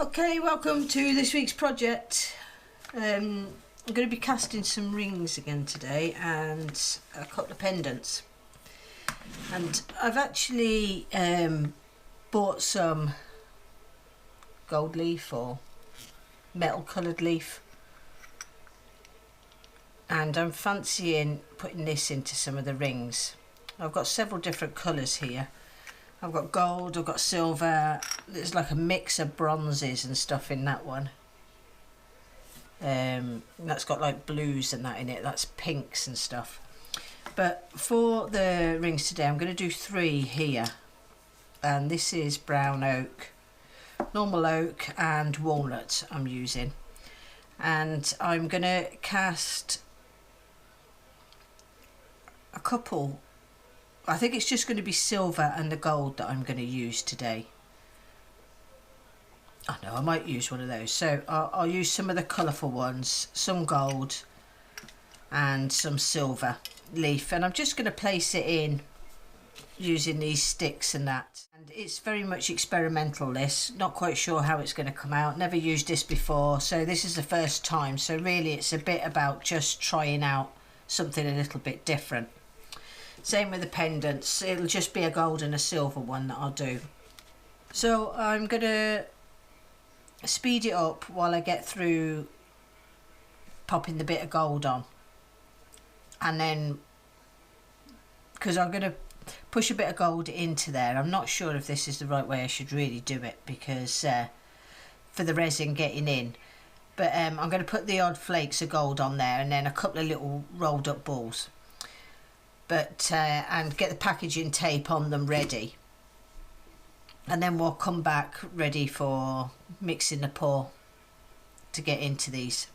Okay, welcome to this week's project. I'm going to be casting some rings again today and a couple of pendants. And I've actually bought some gold leaf or metal coloured leaf, and I'm fancying putting this into some of the rings. I've got several different colours here. I've got gold, I've got silver, there's like a mix of bronzes and stuff in that one. That's got like blues and that in it, that's pinks and stuff. But for the rings today I'm going to do 3 here, and this is brown oak, normal oak and walnut I'm using. And I'm going to cast a couple. I think it's just going to be silver and the gold that I'm going to use today. Oh no, I might use one of those. So I'll use some of the colourful ones, some gold and some silver leaf. And I'm just going to place it in using these sticks and that. And it's very much experimental, this. Not quite sure how it's going to come out. Never used this before, so this is the first time. So really it's a bit about just trying out something a little bit different. Same with the pendants, it'll just be a gold and a silver one that I'll do. So I'm going to speed it up while I get through popping the bit of gold on. And then, because I'm going to push a bit of gold into there, I'm not sure if this is the right way I should really do it, because for the resin getting in. But I'm going to put the odd flakes of gold on there and then a couple of little rolled up balls. But and get the packaging tape on them ready, and then we'll come back ready for mixing the pour to get into these.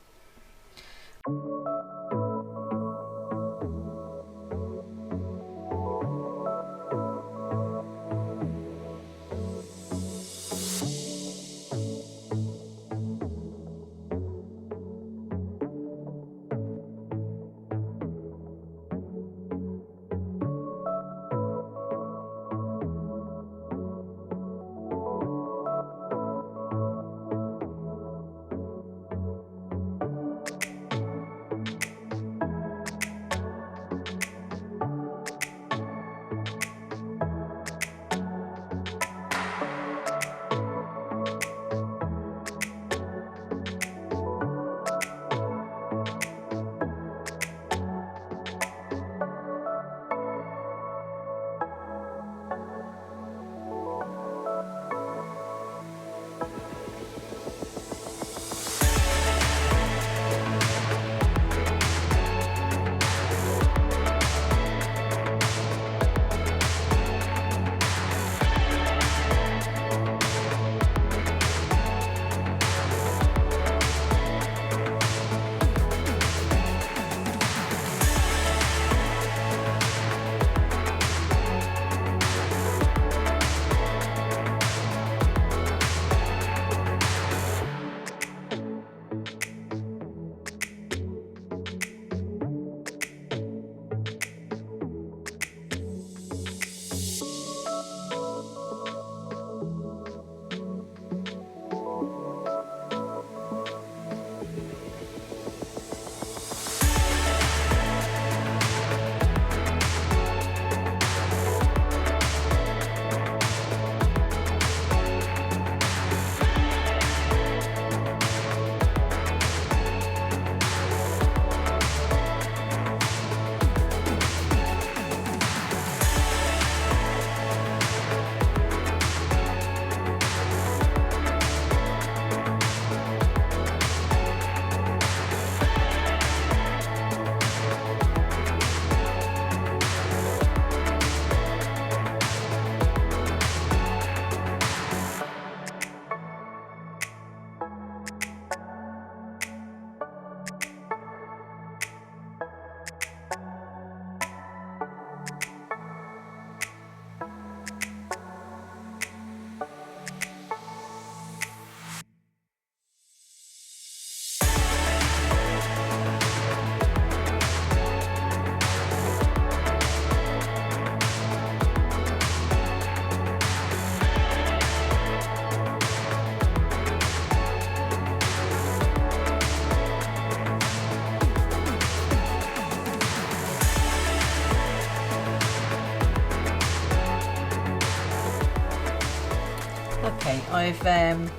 Okay, I've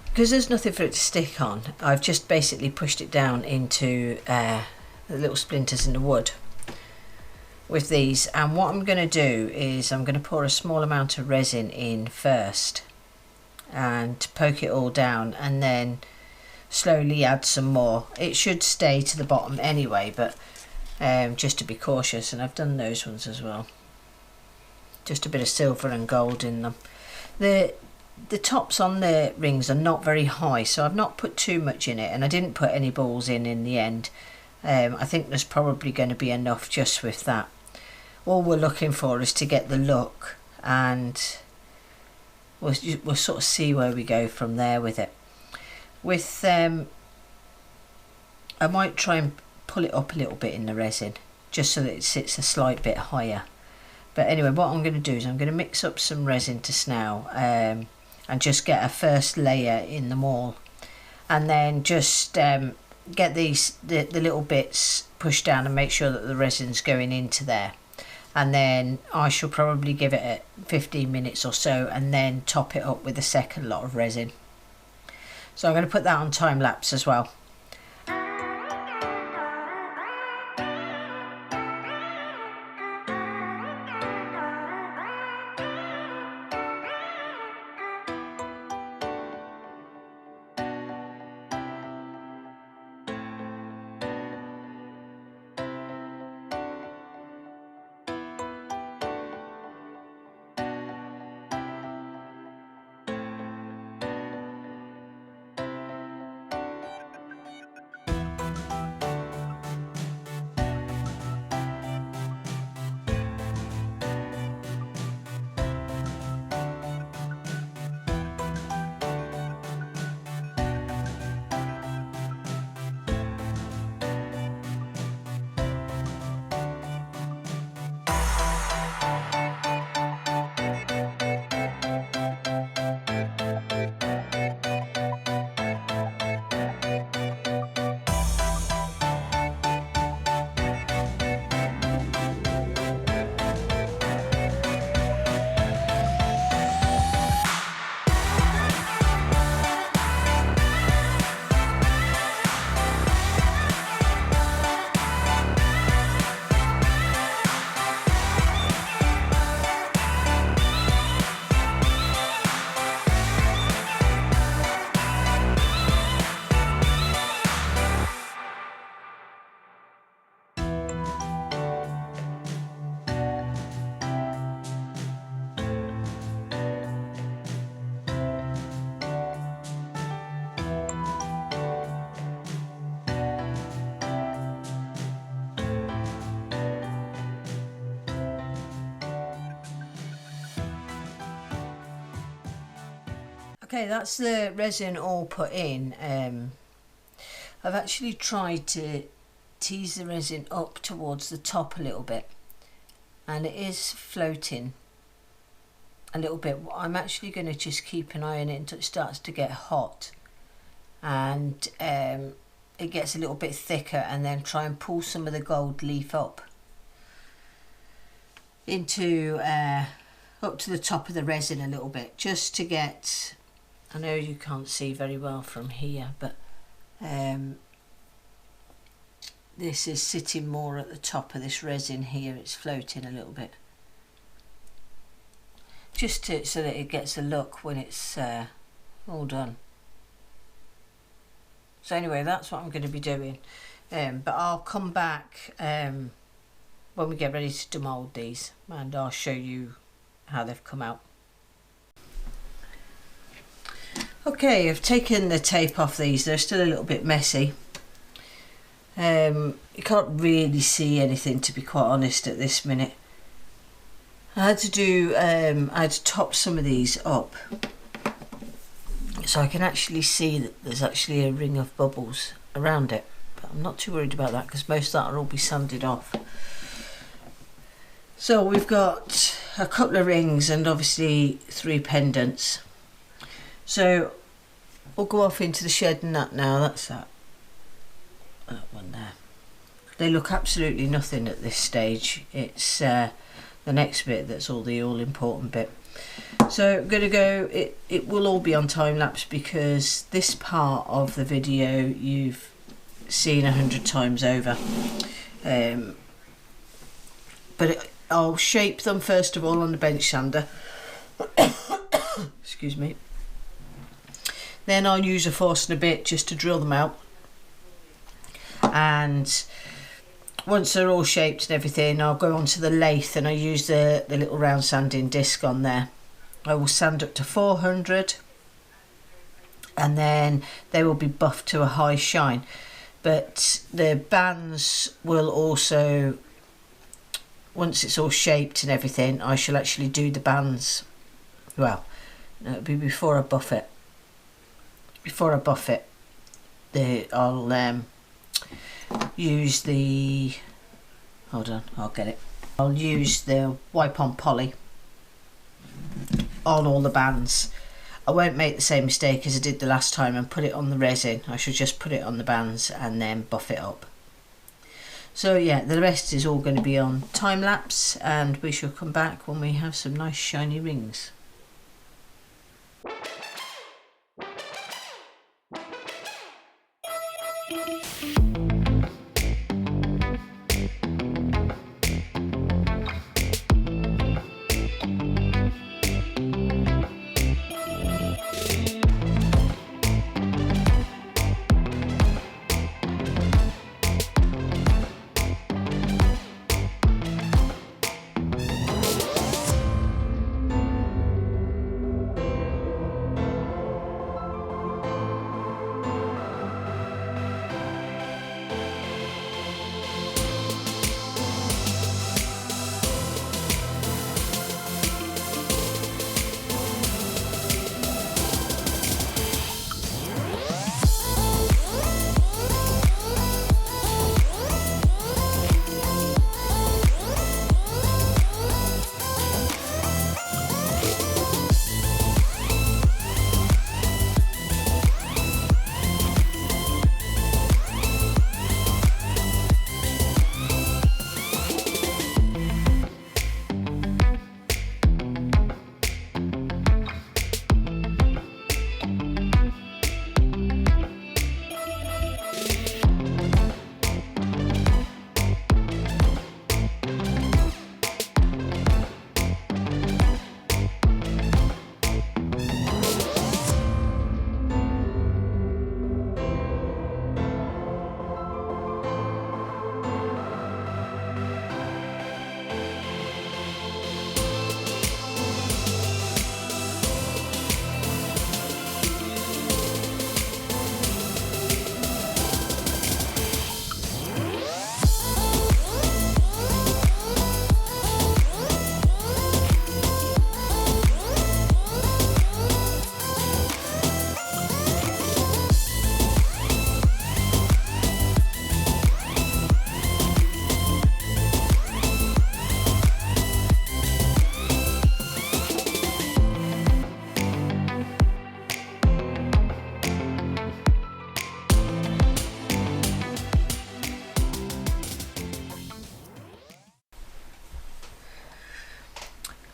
because there's nothing for it to stick on, I've just basically pushed it down into the little splinters in the wood with these, and what I'm going to do is I'm going to pour a small amount of resin in first and poke it all down, and then slowly add some more. It should stay to the bottom anyway, but just to be cautious, and I've done those ones as well. Just a bit of silver and gold in them. The tops on the rings are not very high, so I've not put too much in it, and I didn't put any balls in the end. I think there's probably going to be enough just with that. All we're looking for is to get the look, and we'll sort of see where we go from there with it. With I might try and pull it up a little bit in the resin just so that it sits a slight bit higher. But anyway, what I'm going to do is I'm going to mix up some resin to snow and just get a first layer in them all, and then just get the little bits pushed down and make sure that the resin's going into there. And then I shall probably give it 15 minutes or so, and then top it up with a second lot of resin. So I'm going to put that on time lapse as well. Okay, that's the resin all put in. I've actually tried to tease the resin up towards the top a little bit, and it is floating a little bit. I'm actually going to just keep an eye on it until it starts to get hot, and it gets a little bit thicker, and then try and pull some of the gold leaf up into up to the top of the resin a little bit, just to get, I know you can't see very well from here, but this is sitting more at the top of this resin here. It's floating a little bit, just so that it gets a look when it's all done. So anyway, that's what I'm going to be doing, but I'll come back when we get ready to demould these, and I'll show you how they've come out. Okay, I've taken the tape off these. They're still a little bit messy. You can't really see anything, to be quite honest, at this minute. I had to top some of these up so I can actually see that there's actually a ring of bubbles around it, but I'm not too worried about that because most of that will all be sanded off. So we've got a couple of rings and obviously 3 pendants. So we'll go off into the shed and that now. That's that one there. They look absolutely nothing at this stage. It's the next bit that's all the all important bit. So I'm going to go, it will all be on time lapse because this part of the video you've seen 100 times over. But I'll shape them first of all on the bench sander. Excuse me. Then I'll use a force and a bit just to drill them out. And once they're all shaped and everything, I'll go onto the lathe and I use the little round sanding disc on there. I will sand up to 400 and then they will be buffed to a high shine. But the bands will also, once it's all shaped and everything, I shall actually do the bands. Well, it'll be before I buff it. Before I buff it, I'll use the, hold on, I'll get it. I'll use the wipe on poly on all the bands. I won't make the same mistake as I did the last time and put it on the resin. I should just put it on the bands and then buff it up. So yeah, the rest is all going to be on time lapse and we shall come back when we have some nice shiny rings.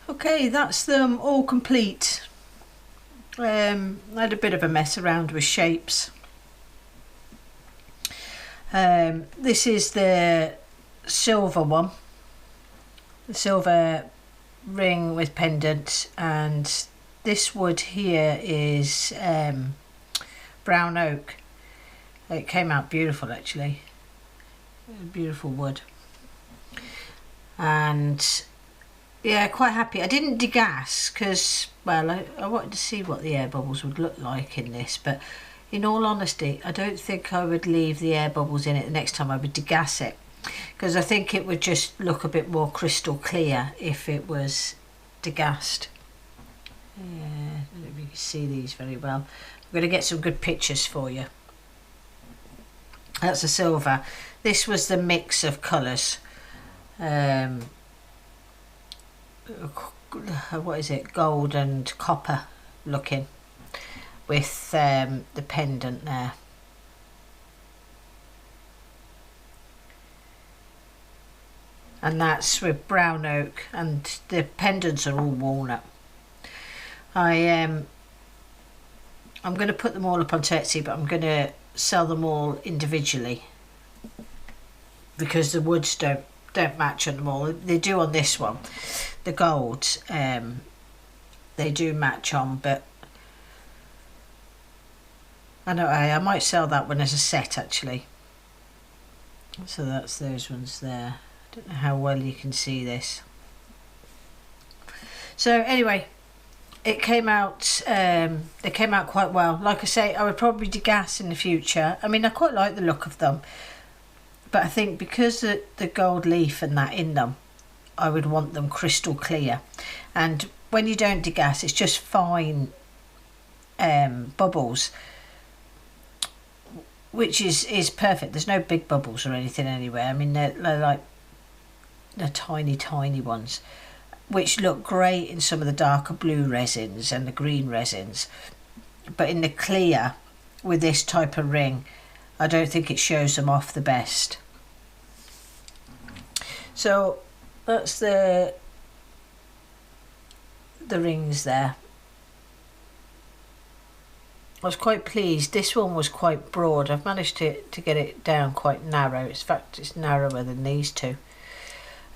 Okay, that's them all complete. I had a bit of a mess around with shapes. This is the silver one, the silver ring with pendant, and this wood here is brown oak. It came out beautiful actually, beautiful wood. And yeah, quite happy. I didn't degas because, well, I wanted to see what the air bubbles would look like in this, but in all honesty, I don't think I would leave the air bubbles in it the next time. I would degas it because I think it would just look a bit more crystal clear if it was degassed. Yeah, I don't know if you can see these very well. I'm going to get some good pictures for you. That's a silver. This was the mix of colours. What is it, gold and copper looking, with the pendant there. And that's with brown oak, and the pendants are all walnut. I'm going to put them all up on Etsy, but I'm going to sell them all individually because the woods don't match on them all. They do on this one, the gold, they do match on, but I know I might sell that one as a set actually. So that's those ones there. I don't know how well you can see this. So anyway, it came out. They came out quite well. Like I say, I would probably degas in the future. I mean, I quite like the look of them, but I think because the gold leaf and that in them, I would want them crystal clear. And when you don't degas, it's just fine bubbles, which is perfect. There's no big bubbles or anything anywhere. I mean, they're like the tiny ones, which look great in some of the darker blue resins and the green resins, but in the clear with this type of ring, I don't think it shows them off the best. So that's the rings there. I was quite pleased. This one was quite broad. I've managed to get it down quite narrow. In fact, it's narrower than these two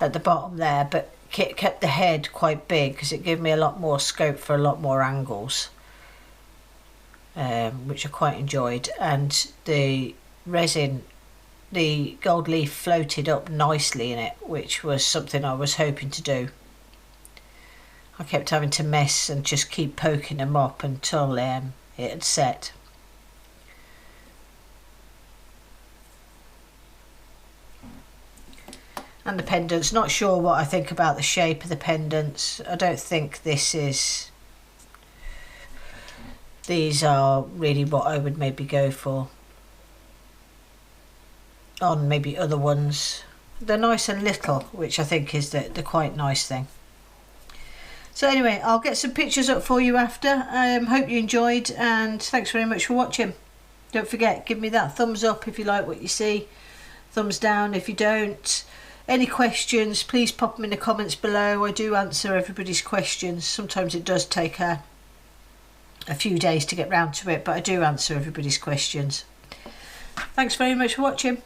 at the bottom there, but kept the head quite big because it gave me a lot more scope for a lot more angles, which I quite enjoyed. And the resin, the gold leaf floated up nicely in it, which was something I was hoping to do. I kept having to mess and just keep poking them up until it had set. And the pendants, not sure what I think about the shape of the pendants. I don't think these are really what I would maybe go for on maybe other ones. They're nice and little, which I think is the quite nice thing. So anyway, I'll get some pictures up for you after. Hope you enjoyed, and thanks very much for watching. Don't forget, give me that thumbs up if you like what you see, thumbs down if you don't. Any questions, please pop them in the comments below. I do answer everybody's questions. Sometimes it does take a few days to get round to it, but I do answer everybody's questions. Thanks very much for watching.